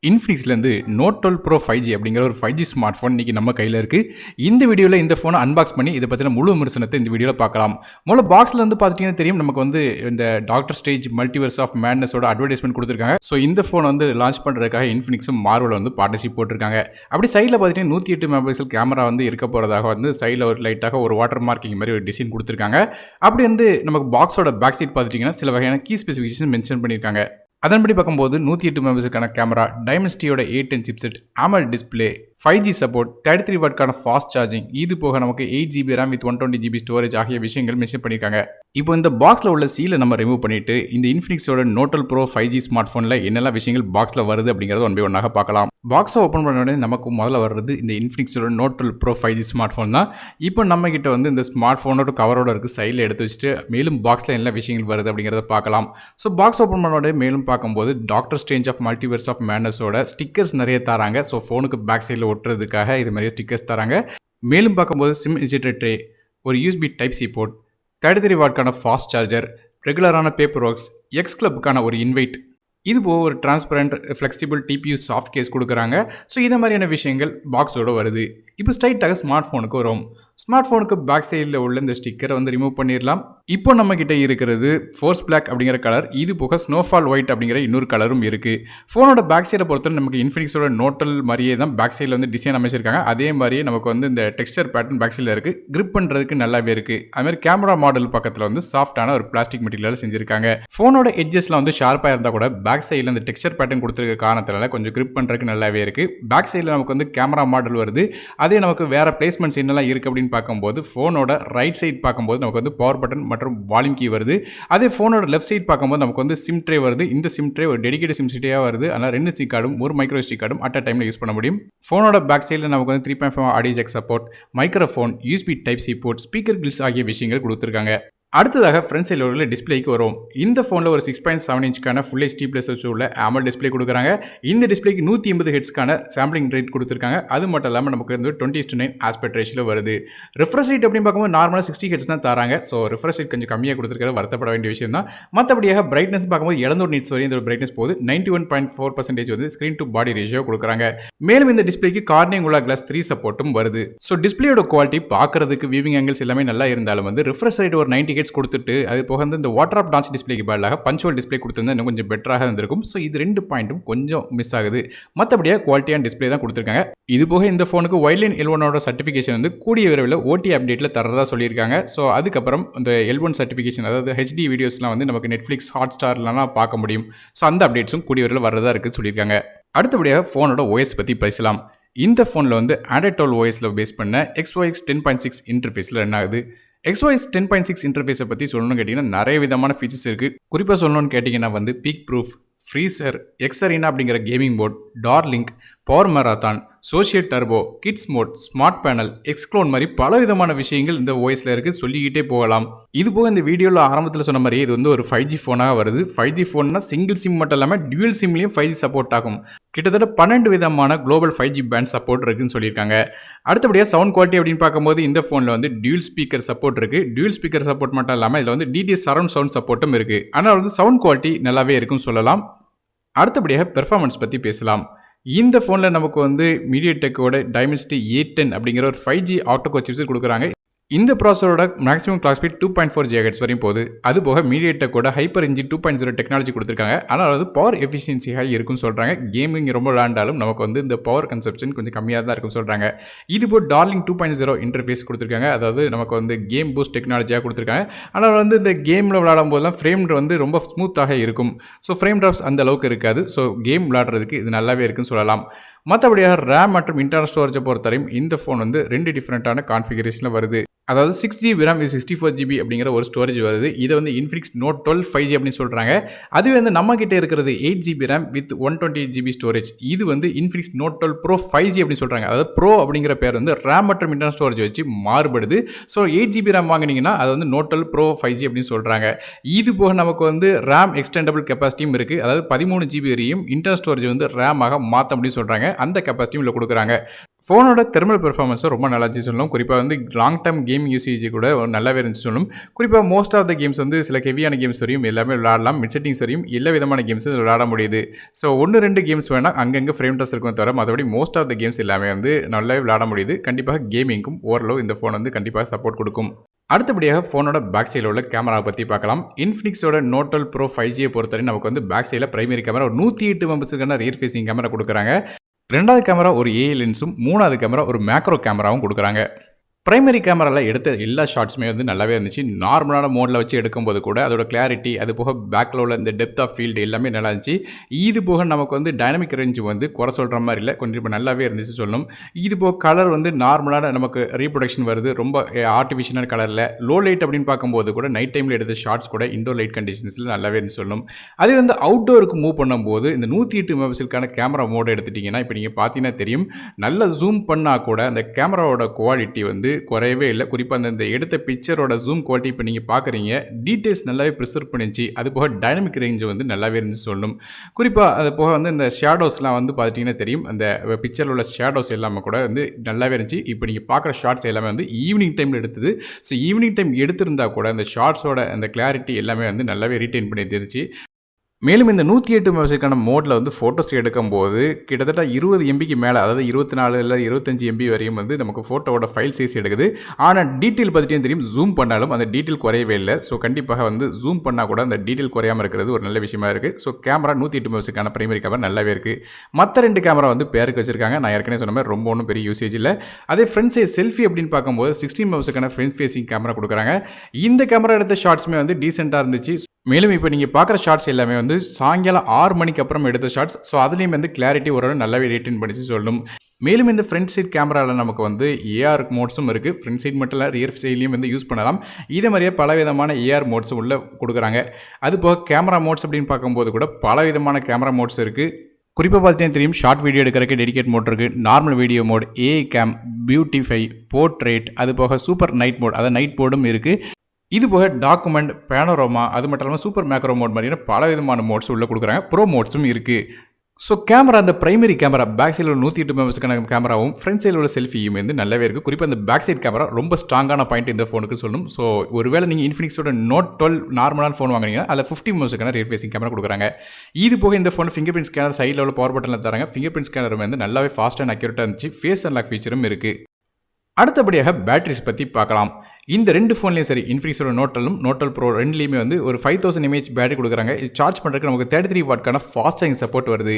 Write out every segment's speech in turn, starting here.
இன்ஃபினிக்ஸ்லேருந்து note 12 Pro 5G அப்படிங்கிற ஒரு 5G smart phone இன்றைக்கி நம்ம கையில் இருக்குது. இந்த வீடியோவில் இந்த ஃபோனை அன்பாக்ஸ் பண்ணி இதை பற்றின முழு விமர்சனத்தை இந்த வீடியோவில் பார்க்கலாம். முதல்ல பாக்ஸில் வந்து பார்த்துட்டிங்கன்னா தெரியும், நமக்கு வந்து இந்த டாக்டர் ஸ்டேஜ் மல்டிவர்ஸ் ஆஃப் மேட்னஸோட அட்வர்டைஸ்மெண்ட் கொடுத்துருக்காங்க. ஸோ இந்த ஃபோனை வந்து லான்ச் பண்ணுறதுக்காக இன்ஃபினிக்ஸும் மார்வல் வந்து பார்ட்னர்ஷிப் போட்டிருக்காங்க. அப்படி சைடில் பார்த்துட்டிங்கன்னா 108 மெகாபிக்சல் கேமரா வந்து இருக்க போகிறதாக வந்து சைடில் ஒரு லைட்டாக ஒரு வாட்டர் மார்க்கிங் மாதிரி ஒரு டிசைன் கொடுத்துருக்காங்க. அப்படி வந்து நமக்கு பாக்ஸோட பேக் சைட் பார்த்துட்டிங்கன்னா சில வகையான கீ ஸ்பெசிஃபிகேஷன் மென்ஷன் பண்ணியிருக்காங்க. அதன்படி பார்க்கும்போது 108 மெகாபிக்சலுக்கான கேமரா, டைமென்சிட்டியோட A10 chipset, AMOLED display, 5G support, 33 வாட்க்கான ஃபாஸ்ட் சார்ஜிங், இது போக நமக்கு 8GB RAM with 120GB storage ஆகிய விஷயங்கள் மென்ஷன் பண்ணியிருக்காங்க. இப்போ இந்த பாக்ஸில் உள்ள சீலை நம்ம ரிமூவ் பண்ணிட்டு இந்த இன்ஃபினிக்ஸோட நோட் 12 ப்ரோ 5G ஸ்மார்ட் ஃபோனில் என்னெல்லாம் விஷயங்கள் பாக்ஸில் வருது அப்படிங்கிறத ஒன் பை ஒன்னாக பார்க்கலாம். பாக்ஸை ஓப்பன் பண்ண உடனே நமக்கு முதல்ல வர்றது இந்த இன்ஃபினிக்ஸோட Note 12 Pro 5G smart phone தான். இப்போ நம்ம கிட்ட வந்து இந்த ஸ்மார்ட் ஃபோனோட கவரோட இருக்குது, சைடில் எடுத்து வச்சுட்டு மேலும் பாக்ஸில் என்ன விஷயங்கள் வருது அப்படிங்கிறத பார்க்கலாம். ஸோ பாக்ஸ் ஓப்பன் பண்ண உடனே மேலும் பார்க்கும்போது Doctor Strange of Multiverse of மேட்னஸோட ஸ்டிக்கர்ஸ் நிறைய தராங்க. ஸோ ஃபோனுக்கு பேக் சைடில் ஒட்டுறதுக்காக இது மாதிரி ஸ்டிக்கர்ஸ் தராங்க. மேலும் பார்க்கும்போது சிம் இன்ஜெக்டர் ட்ரே, ஒரு USB டைப் சி போர்ட், 33 வாட்க்கான ஃபாஸ்ட் சார்ஜர், ரெகுலரான பேப்பர் ஒர்க்ஸ், எக்ஸ் கிளப்புக்கான ஒரு இன்வைட், இது போக ஒரு transparent flexible TPU soft case கொடுக்குறாங்க. ஸோ இந்த மாதிரியான விஷயங்கள் பாக்ஸோட வருது. இப்போ ஸ்ட்ரைட்டாக ஸ்மார்ட் ஃபோனுக்கு வரும். ஸ்மார்ட் ஃபோனுக்கு பேக் சைடில் உள்ள இந்த ஸ்டிக்கரை வந்து ரிமூவ் பண்ணிடலாம். இப்போ நம்ம கிட்ட இருக்கிறது ஃபோர்ஸ் பிளாக் அப்படிங்கிற கலர், இது போக ஸ்னோஃபால் ஒயிட் அப்படிங்கிற இன்னொரு கலரும் இருக்குது. ஃபோனோட பேக் சைடை பொறுத்தவரை நமக்கு இன்ஃபினிக்ஸோட நோட்டல் மாதிரியே தான் பேக் சைடில் வந்து டிசைன் அமைச்சிருக்காங்க. அதே மாதிரியே நமக்கு வந்து இந்த டெக்ஸ்டர் பேட்டர்ன் பேக் சைடில் இருக்குது. கிரிப் பண்ணுறதுக்கு நல்லாவே இருக்குது. அதுமாதிரி கேமரா மாடல் பக்கத்தில் வந்து சாஃப்டான ஒரு பிளாஸ்டிக் மெட்டீரியல் செஞ்சிருக்காங்க. ஃபோனோட எட்ஜஸ்லாம் வந்து ஷார்ப்பாக இருந்தால் கூட பேக் சைடில் இந்த டெக்ஸ்டர் பேட்டர்ன் கொடுத்துருக்க காரணத்தினால கொஞ்சம் கிரிப் பண்ணுறதுக்கு நல்லாவே இருக்குது. பேக் சைடில் நமக்கு வந்து கேமரா மாடல் வருது. அதே நமக்கு வேறு பிளேஸ்மெண்ட்ஸ் என்னெல்லாம் இருக்குது அப்படின்னு பார்க்கும்போது ஃபோனோட ரைட் சைட் பார்க்கும்போது நமக்கு வந்து பவர் பட்டன் மற்றும் வால்யூம் கீ வருது. அதே ஃபோனோட லெஃப்ட் சைட் பார்க்கும்போது நமக்கு வந்து சிம் ட்ரே வருது. இந்த சிம் ட்ரே ஒரு டெடிகேட்டட் சிம் ட்ரேயாக வருது. அதனால் 2 சிம் கார்டும் ஒரு மைக்ரோ SD கார்டும் அட் அ டைமில் யூஸ் பண்ண முடியும். ஃபோனோட பேக் சைடில் நமக்கு வந்து 3.5 audio jack support, microphone, USB type C port, speaker grills ஆகிய விஷயங்கள் கொடுத்துருக்காங்க. அடுத்ததாக ஃப்ரண்ட் சைடில் உள்ள டிஸ்பிளேக்கு வரும். இந்த ஃபோனில் ஒரு 6.7 இன்ச்சுக்கான ஃபுல் HD ப்ளஸ் வச்சு உள்ள AMOLED டிஸ்பிளே கொடுக்குறாங்க. இந்த டிஸ்பிளேக்கு 180 ஹெட்ஸ்க்கான சாம்பிளிங் ரேட் கொடுத்துருக்காங்க. அது மட்டும் இல்லாமல் நமக்கு வந்து 20:9 ஆஸ்பெக்ட் ரேஷியோல வருது. ரிஃப்ரெஷ் ரேட் அப்படின்னு பார்க்கும்போது நார்மலாக 60 ஹெட்ஸ் தான் தராங்க. ஸோ ரிஃப்ரெஷ் ரேட் கொஞ்சம் கம்மியாக கொடுத்துருக்கிறது வருத்தப்பட வேண்டிய விஷயம் தான். மற்றபடியாக பிரைட்னஸ் பார்க்கும்போது 700 நிட்ஸ் வரையும் இந்த பிரைட்னஸ் போகுது. 91.4% வந்து ஸ்க்ரீன் டு பாடி ரேஷியோ கொடுக்குறாங்க. மேலும் இந்த டிஸ்பிளேக்கு கார்னிங் உள்ள கிளாஸ் 3 சப்போர்ட்டும் வருது. ஸோ டிஸ்பிளேயோட குவாலிட்டி பார்க்கறதுக்கு வியூவிங் ஆங்கிள்ஸ் எல்லாமே நல்லா இருந்தாலும் வந்து ரிஃப்ரெஷ் ரேட் ஒரு 90 ஹெட்ஸ் கொடுத்துட்டு அது போக வந்து இந்த வாட்டர் ஆப் டான்ச் டிஸ்பிளேக்கு பதிலாக பஞ்சுவல் டிஸ்பிளே கொடுத்திருந்தா இன்னும் கொஞ்சம் பெட்டராக இருந்திருக்கும். ஸோ இது 2 பாயிண்ட்டும் கொஞ்சம் மிஸ் ஆகுது. மற்றபடியாக குவாலிட்டியான டிஸ்பிளே தான் கொடுத்துருக்காங்க. இது போக இந்த ஃபோனுக்கு வைட்லைன் L1ஓட சர்டிஃபிகேஷன் வந்து கூடிய விரைவில் OT அப்டேட்டில் தரதா சொல்லியிருக்காங்க. ஸோ அதுக்கப்புறம் இந்த L1 சர்டிஃபிகேஷன், அதாவது HD வீடியோஸ்லாம் வந்து நமக்கு நெட்ஃப்ளிக்ஸ், ஹாட்ஸ்டார்லாம் பார்க்க முடியும். ஸோ அந்த அப்டேட்ஸும் கூடிய விரைவில் வரதா இருக்குன்னு சொல்லியிருக்காங்க. அடுத்தபடியாக ஃபோனோட OS பற்றி பேசலாம். இந்த ஃபோனில் வந்து Android 12 OSல பேஸ் பண்ண XOS 10.6 இன்டர்ஃபேஸில் ரன் ஆகுது. XOS 10.6 இன்டர்ஃபேஸை பற்றி சொல்லணும்னு கேட்டிங்கன்னா நிறைய விதமான ஃபீச்சர்ஸ் இருக்குது. குறிப்பாக சொல்லணும்னு கேட்டிங்கன்னா வந்து பீக் ப்ரூஃப், ஃப்ரீசர், எக்ஸரீனா அப்படிங்கிற gaming port, DarLink, power marathon, social turbo, kids mode, smart panel, XClone மாதிரி பல விதமான விஷயங்கள் இந்த OSல இருக்குது. சொல்லிக்கிட்டே போகலாம். இது போக இந்த வீடியோவில் ஆரம்பத்தில் சொன்ன மாதிரி இது வந்து ஒரு 5G ஃபோனாக வருது. 5G ஃபோன்னா சிங்கிள் சிம் மட்டும் இல்லாமல் டியூவல் சிம்லேயும் 5G சப்போர்ட் ஆகும். கிட்டத்தட்ட 12 விதமான குளோபல் 5G பேண்ட் சப்போர்ட் இருக்குன்னு சொல்லியிருக்காங்க. அடுத்தபடியாக சவுண்ட் குவாலிட்டி அப்படின்னு பார்க்கும்போது இந்த ஃபோனில் வந்து டியூல் ஸ்பீக்கர் சப்போர்ட் இருக்குது. டியூல் ஸ்பீக்கர் சப்போர்ட் மட்டும் இல்லாமல் இதில் வந்து DTS சரவுண்ட் சவுண்ட் சப்போர்ட்டும் இருக்குது. ஆனால் வந்து சவுண்ட் குவாலிட்டி நல்லாவே இருக்குன்னு சொல்லலாம். அடுத்தபடியாக பெர்ஃபார்மன்ஸ் பற்றி பேசலாம். இந்த ஃபோனில் நமக்கு வந்து மீடியாடெக்கோட டைமென்சிட்டி A10 அப்படிங்கிற ஒரு 5G ஆக்டோ சிப்ஸ் கொடுக்குறாங்க. இந்த ப்ராசஸரோட மேக்ஸிமம் கிளாக் ஸ்பீட் 2.4 GHz வரையும் போகுது. அது போக மீடியாடெக்கோட ஹைப்பர் இன்ஜின் 2.0 டெக்னாலஜி கொடுத்துருக்காங்க. ஆனால் அது பவர் எஃபிஷியன்சியாக இருக்குன்னு சொல்கிறாங்க. கேமிங் ரொம்ப விளையாண்டாலும் நமக்கு வந்து இந்த பவர் கன்சப்ஷன் கொஞ்சம் கம்மியாக தான் இருக்குன்னு சொல்கிறாங்க. இது போல் டார்லிங் 2.0 இன்டர்ஃபேஸ் கொடுத்துருக்காங்க. அதாவது நமக்கு வந்து கேம் பூஸ்ட் டெக்னாலஜியாக கொடுத்துருக்காங்க. ஆனால் வந்து இந்த கேமில் விளையாடும் போதெல்லாம் ஃப்ரேம் வந்து ரொம்ப ஸ்மூத்தாக இருக்கும். ஸோ ஃப்ரேம் ட்ராப்ஸ் அந்த அளவுக்கு இருக்காது. ஸோ கேம் விளையாடுறதுக்கு இது நல்லாவே இருக்குன்னு சொல்லலாம். மற்றபடியாக ரேம் மற்றும் இன்டர்னல் ஸ்டோரேஜை பொறுத்தவரையும் இந்த ஃபோன் வந்து 2 டிஃப்ரெண்ட்டான கான்ஃபிகரேஷனில் வருது. அதாவது 6GB RAM 64GB அப்படிங்கிற ஒரு ஸ்டோரேஜ் வருது. இதை வந்து Infinix Note 12 5G அப்படின்னு சொல்கிறாங்க. அதுவே வந்து நம்ம கிட்டே இருக்கிறது 8GB RAM with 128GB storage. இது வந்து Infinix Note 12 Pro 5G அப்படின்னு சொல்கிறாங்க. அதாவது ப்ரோ அப்படிங்கிற பேர் வந்து ரேம் மற்றும் இன்டர்னல் ஸ்டோரேஜ் வச்சு மாறுபடுது. ஸோ 8GB RAM வாங்கினீங்கன்னா அது வந்து Note 12 Pro 5G அப்படின்னு சொல்கிறாங்க. இது போக நமக்கு வந்து RAM எக்ஸ்டெண்டபிள் கெப்பாசிட்டியும் இருக்குது. அதாவது 13GB வரையும் இன்டர்னல் ஸ்டோரேஜ் வந்து ரேமாக மாற்ற முடியும்னு சொல்கிறாங்க. அந்த கெப்பாசிட்டியும் இதில் கொடுக்குறாங்க. ஃபோனோட தெர்மல் பெர்ஃபார்மன்ஸும் ரொம்ப நல்லா இருந்துச்சு சொல்லணும். குறிப்பா வந்து லாங் டெர்ம் கேமிங் யூசேஜ் கூட நல்லாவே இருந்துச்சு சொல்லணும். குறிப்பா மோஸ்ட் ஆஃப் த கேம்ஸ் வந்து சில ஹெவியான கேம்ஸ் வரையும் எல்லாமே விளையாடலாம். மிட் செட்டிங்ஸ் வரையும் எல்லா விதமான கேம்ஸும் விளையாட முடியுது. ஸோ 1, 2 கேம்ஸ் வேணா அங்கங்க ஃப்ரேம் ட்ரெஸ் இருக்குமே தவிர மற்றபடி மோஸ்ட் ஆஃப் த கேம்ஸ் எல்லாமே வந்து நல்லாவே விளையாட முடியுது. கண்டிப்பாக கேமிங்க்கும் ஓரளவு இந்த ஃபோன் வந்து கண்டிப்பாக சப்போர்ட் கொடுக்கும். அடுத்தபடியாக ஃபோனோட பேக் சைடில் உள்ள கேமராவை பற்றி பார்க்கலாம். இன்ஃபினிக்ஸோட நோட் 12 ப்ரோ 5G பொறுத்தவரை நமக்கு வந்து பேக் சைடில் பிரைமரி கேமரா ஒரு 108 மெகாபிக்சலுக்கான ரியர் ஃபேசிங் கேமரா கொடுக்குறாங்க. 2வது கேமரா ஒரு ஏஐ லென்ஸும் 3வது கேமரா ஒரு மேக்ரோ கேமராவும் கொடுக்குறாங்க. பிரைமரி கேமராவில் எடுத்த எல்லா ஷாட்ஸுமே வந்து நல்லாவே இருந்துச்சு. நார்மலான மோடில் வச்சு எடுக்கும்போது கூட அதோட கிளாரிட்டி, அது போக பேக்கில் உள்ள இந்த டெப்த் ஆஃப் ஃபீல்டு எல்லாமே நல்லா இருந்துச்சு. இது போக நமக்கு வந்து டைனமிக் ரேஞ்ச் வந்து குறை சொல்கிற மாதிரி இல்லை, கொஞ்சம் இப்போ நல்லாவே இருந்துச்சு சொல்லணும். இது போக கலர் வந்து நார்மலான நமக்கு ரீப்ரொடக்ஷன் வருது, ரொம்ப ஆர்டிஃபிஷியலான கலரில். லோ லைட் அப்படின்னு பார்க்கும்போது கூட நைட் டைமில் எடுத்த ஷாட்ஸ் கூட இண்டோர் லைட் கண்டிஷன்ஸில் நல்லாவே இருந்துச்சு சொல்லணும். அதே வந்து அவுட்டோருக்கு மூவ் பண்ணும்போது இந்த 108 மெகாபிக்சலுக்கான கேமரா மோட் எடுத்துட்டிங்கன்னா இப்போ நீங்கள் பார்த்தீங்கன்னா தெரியும், நல்லா ஜூம் பண்ணால் கூட அந்த கேமராவோட குவாலிட்டி வந்து குறையவே இல்லை. குறிப்பாக அந்த எடுத்த பிக்சரோட ஜூம் குவாலிட்டி இப்போ நீங்கள் பார்க்குறீங்க, டீட்டெயில்ஸ் நல்லாவே ப்ரிசர்வ் பண்ணிச்சு. அது போக டைனமிக் ரேஞ்ச் வந்து நல்லாவே இருந்துச்சு சொல்லணும். குறிப்பாக அது போக வந்து இந்த ஷேடோஸ்லாம் வந்து பார்த்தீங்கன்னா தெரியும், அந்த பிக்சரில் உள்ள ஷேடோஸ் எல்லாமே கூட வந்து நல்லாவே இருந்துச்சு. இப்போ நீங்கள் பார்க்குற ஷார்ட்ஸ் எல்லாமே வந்து ஈவினிங் டைமில் எடுத்தது. ஸோ ஈவினிங் டைம் எடுத்திருந்தால் கூட அந்த ஷார்ட்ஸோட அந்த கிளாரிட்டி எல்லாமே வந்து நல்லாவே ரீட்டைன் பண்ணி இருந்துச்சு. மேலும் இந்த 108 மெகாபிக்சலுக்கான மோடில் வந்து ஃபோட்டோஸ் எடுக்கும்போது கிட்டத்தட்ட 20 எம்பிக்கு மேலே, அதாவது 24 இல்லை 25 எம்பி வரையும் வந்து நமக்கு ஃபோட்டோவோட ஃபைல் சைஸ் எடுக்குது. ஆனால் டீட்டெயில் பற்றியும் தெரியும், ஜூம் பண்ணாலும் அந்த டீட்டெயில் குறையவே இல்லை. ஸோ கண்டிப்பாக வந்து ஜூம் பண்ணால் கூட அந்த டீட்டெயில் குறையாமல் இருக்கிறது ஒரு நல்ல விஷயமா இருக்குது. ஸோ கேமரா 108 மெகாபிக்சலுக்கான பிரைமரி கேமரா நல்லாவே இருக்குது. மற்ற 2 கேமரா வந்து பேருக்கு வச்சிருக்காங்க. நான் ஏற்கனவே சொன்ன மாதிரி ரொம்ப ஒன்றும் பெரிய யூசேஜ் இல்லை. அதே ஃப்ரண்ட் சைஸ் செல்ஃபி அப்படின்னு பார்க்கும்போது 16 மெகாபிக்சலுக்கான ஃப்ரண்ட் ஃபேசிங் கேமரா கொடுக்குறாங்க. இந்த கேமரா எடுத்த ஷார்ட்ஸுமே வந்து டீசெண்டாக இருந்துச்சு. மேலும் இப்போ நீங்கள் பார்க்குற ஷார்ட்ஸ் எல்லாமே வந்து சாயங்காலம் 6 மணிக்கு அப்புறம் எடுத்த ஷார்ட்ஸ். ஸோ அதுலேயும் வந்து கிளாரிட்டி ஓரளவு நல்லாவே ரீட்டைன் பண்ணிச்சு சொல்லணும். மேலும் இந்த ஃப்ரண்ட் சைட் கேமராவில் நமக்கு வந்து ஏஆர் மோட்ஸும் இருக்குது. ஃப்ரண்ட் சைட் மட்டும் இல்லை, ரியர் சைட்லேயும் வந்து யூஸ் பண்ணலாம். இதே மாதிரியே பல விதமான ஏஆர் மோட்ஸும் உள்ள கொடுக்குறாங்க. அது போக கேமரா மோட்ஸ் அப்படின்னு பார்க்கும்போது கூட பல விதமான கேமரா மோட்ஸ் இருக்குது. குறிப்பாக பார்த்தீங்கன்னா தெரியும், ஷார்ட் வீடியோ எடுக்கிறதுக்கு டெடிகேட் மோட் இருக்குது, normal video mode, AI cam, beautify, portrait, அது போக சூப்பர் நைட் மோட், அதாவது நைட் மோடும் இருக்குது. இது போக டாக்குமெண்ட், பேனோரோமா, அது மட்டும் இல்லாமல் சூப்பர் மேக்ரோ மோட் மாதிரியான பல விதமான மோட்ஸ் உள்ளே கொடுக்குறாங்க. ப்ரோ மோட்ஸும் இருக்குது. ஸோ கேமரா, அந்த பிரைமரி கேமரா பேக் சைடில் உள்ள 108 மெகாபிக்சலுக்கான கேமராவும் ஃப்ரண்ட் சைடில் உள்ள செல்ஃபியும் வந்து நல்லாவே இருக்குது. குறிப்பாக அந்த பேக் சைட் கேமரா ரொம்ப ஸ்ட்ராங்கான பாயிண்ட் இந்த ஃபோனுக்கு சொல்லணும். ஸோ ஒருவேளை நீங்கள் இன்ஃபினிக்ஸோட நோட் 12 நார்மலான ஃபோன் வாங்கினீங்கன்னா அதில் 50 மெகாபிக்சலுக்கான ரியர் ஃபேசிங் கேமரா கொடுக்குறாங்க. இது போக இந்த ஃபோன் ஃபிங்கர் பிரிண்ட் ஸ்கேனர் சைடில் உள்ள பவர் பட்டனில் தராங்க. ஃபிங்கர் பிரிண்ட் ஸ்கேனர் வந்து நல்லாவே ஃபாஸ்ட் அண்ட் அக்யூரேட்டாக இருந்துச்சு. ஃபேஸ் அன்லாக் ஃபீச்சரும் இருக்குது. அடுத்தபடியாக பேட்டரிஸ் பற்றி பார்க்கலாம். இந்த 2 ஃபோன்லேயும் சரி, இன்ஃபினிக்ஸோட நோட் 12, நோட் 12 ப்ரோ 2லேயுமே வந்து ஒரு 5000 mAh பேட்டரி கொடுக்குறாங்க. இது சார்ஜ் பண்ணுறதுக்கு நமக்கு 33 வாட்க்கான ஃபாஸ்ட் சார்ஜிங் சப்போர்ட் வருது.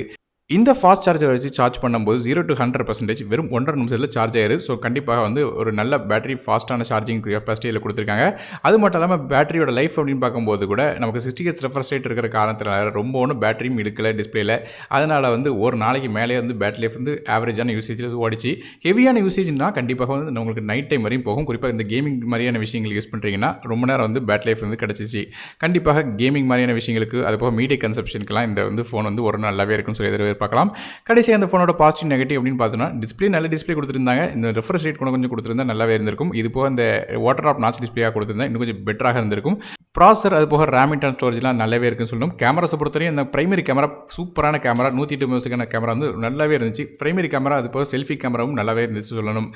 இந்த ஃபாஸ்ட் சார்ஜர் வச்சு சார்ஜ் பண்ணும்போது 0 to 100% வெறும் 1.5 நிமிஷத்தில் சார்ஜ் ஆயிடுது. ஸோ கண்டிப்பாக வந்து ஒரு நல்ல பேட்டரி ஃபாஸ்ட்டான சார்ஜிங் கெப்பாசிட்டியில் கொடுத்துருக்காங்க. அது மட்டும் இல்லாமல் பேட்டரியோட லைஃப் அப்படின்னு பார்க்கும்போது கூட நமக்கு 60 Hz ரெஃப்ரெஷ் ரேட் இருக்கிற காரணத்தினால ரொம்ப ஒன்றும் பேட்டரியும் இழுக்கலை டிஸ்பிளேல. அதனால் வந்து ஒரு நாளைக்கு மேலே வந்து பேட்டரி லைஃப் வந்து ஆவரேஜான யூசேஜில் ஓடிச்சு. ஹெவியான யூசேஜ்னால் கண்டிப்பாக வந்து உங்களுக்கு நைட் டைம் வரையும் போகும். குறிப்பாக இந்த கேமிங் மாதிரியான விஷயங்கள் யூஸ் பண்ணுறீங்கன்னா ரொம்ப நேரம் வந்து பேட்டரி லைஃப் வந்து கிடச்சிச்சு. கண்டிப்பாக கேமிங் மாதிரியான விஷயங்களுக்கு, அது போக மீடியா கன்சப்ஷனுக்குலாம் இந்த வந்து ஃபோன் வந்து ஒரு நல்லாவே இருக்குன்னு சொல்லி எதிர்பார்க்கலாம். கடைசியாக அந்த ஃபோனோட பாசிட்டிவ் நெகட்டிவ் அப்படின்னு பார்த்தோம்னா, டிஸ்பிளே நல்ல டிஸ்பிளே கொடுத்துருந்தாங்க. இந்த ரெஃப்ரெஷ் ரேட் கொஞ்சம் கொடுத்துருந்தா நல்லாவே இருந்திருக்கும். இது போக இந்த வாட்டர் ட்ராப் நாச் டிஸ்பிளேயாக கொடுத்துருந்தா இன்னும் கொஞ்சம் பெட்டராக இருந்திருக்கும். ப்ராசர், அது போக ரேம் அண்ட் ஸ்டோரேஜ்லாம் நல்லாவே இருக்குன்னு சொல்லணும். கேமராஸை பொறுத்தவரையும் இந்த பிரைமரி கேமரா சூப்பரான கேமரா, 108 மெகாபிக்சலுக்கான கேமரா வந்து நல்லாவே இருந்துச்சு. பிரைமரி கேமரா, அது போக செல்ஃபி கேமராவும் நல்லாவே இருந்துச்சு சொல்லணும்.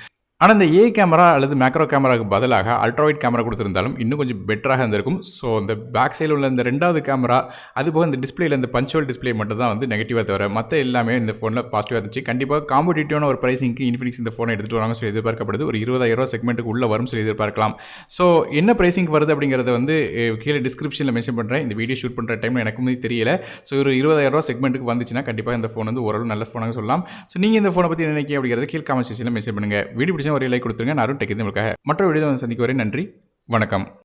ஆனால் இந்த ஏ கேமரா அல்லது மேக்ரோ கேமராவுக்கு பதிலாக அல்ட்ராவைட் கேமரா கொடுத்துருந்தாலும் இன்னும் கொஞ்சம் பெட்டராக இருந்திருக்கும். ஸோ இந்த பேக் சைடில் உள்ள இந்த 2வது கேமரா, அதுபோக இந்த டிஸ்பிளேயில் இந்த பஞ்சுவல் டிஸ்பிளே மட்டும் தான் வந்து நெகட்டிவாக தவிர மற்ற எல்லாமே இந்த ஃபோனில் பாசிட்டிவாக இருந்துச்சு. கண்டிப்பாக காம்படிட்டிவான ஒரு ப்ரைஸிங்க்கு இன்ஃபினிக்ஸ் இந்த ஃபோனை எடுத்துகிட்டு வராங்க சொல்லி எதிர்பார்க்கப்படுது. ஒரு 20,000 செக்மெண்ட்டுக்கு உள்ள வரும் சொல்லி எதிர்பார்க்கலாம். ஸோ என்ன ப்ரைஸிங் வருது அப்படிங்கிறத வந்து கீழே டிஸ்கிரிப்ஷனில் மென்ஷன் பண்ணுறேன். இந்த வீடியோ ஷூட் பண்ணுற டைமில் எனக்கும் தெரியல. ஸோ ஒரு 20,000 செக்மெண்ட்டுக்கு வந்துச்சுன்னா கண்டிப்பாக இந்த ஃபோன் வந்து ஓரளவு நல்ல ஃபோனாக சொல்லலாம். ஸோ நீங்கள் இந்த ஃபோனை பற்றி நினைக்க அப்படிங்கிறது கீழே காமெண்ட் செக்ஷனில் மென்ஷன் பண்ணுங்கள். வீடியோ பிடிச்சா ஒரு லைக் கொடுத்துருங்க. நான் டெக் உங்களுக்காக மற்ற வீடியோ சந்திக்க வரை நன்றி, வணக்கம்.